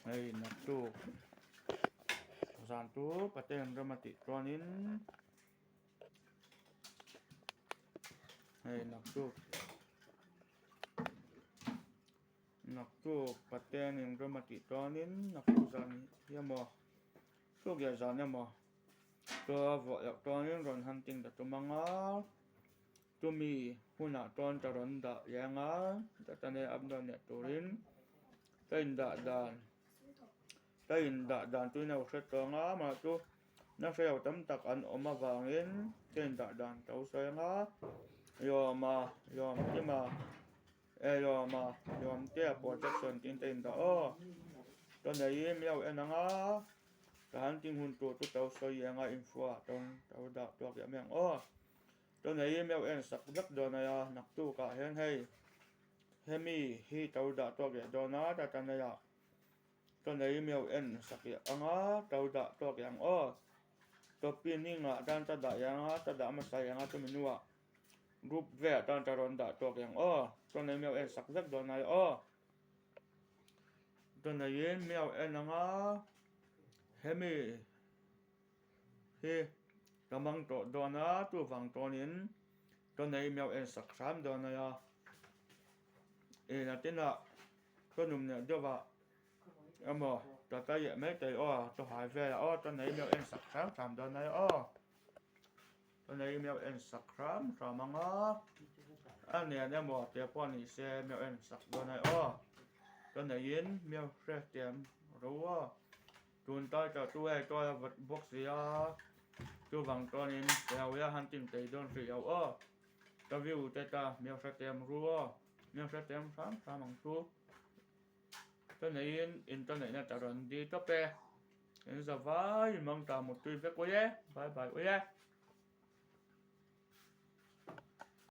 hei nak tu zan tu paten ramati tuanin hei nak tu paten yang ramati tuanin nak tu zan ya mo tu ya zan ya mo tu vợ yak tuanin ron hunting da tu manga tu mi huna tuan taron da yanga da tane abdan ya turin tain da dan tu nau set nga ma tu na seo tam tak an oma wangin tain da dan tau sai nga yom ti ma yom te protection tin tain da o to nei miao enanga ka han ting hun tu tau sai nga info tong tau da tok ya meng o to nei miao en sak dak do na ya nak tu ka hen hei hemi hi tau da tok ya do na da tan ya to nei miao en sak ya anga tau da tok yang o to pin ni nga dan ta da yang ta da ma sai yang tu minua group ve dan ta ron da tok yang o to nei miao en sak dak do na o to nei miao en anga hemi hi kamang to do na tu wang to nin to nei miao en sak sam do na ya na tina to num ne do wa amo ta ta ye me te o to hai ve o to nei miao en sak sam do na o to nei miao en sak sam anga an ne ne mo te po ni se miao en sak do na o to nei yin miao fre tem ro o tun ta tu ai to box ya tu wang to nin ya hunting te don ri o ta view te ta miao fre tem ro o miao fre tem sam ang tu to nei internet na ta ron di to pe en za vai mang ta một tuy ve ko ye bye bye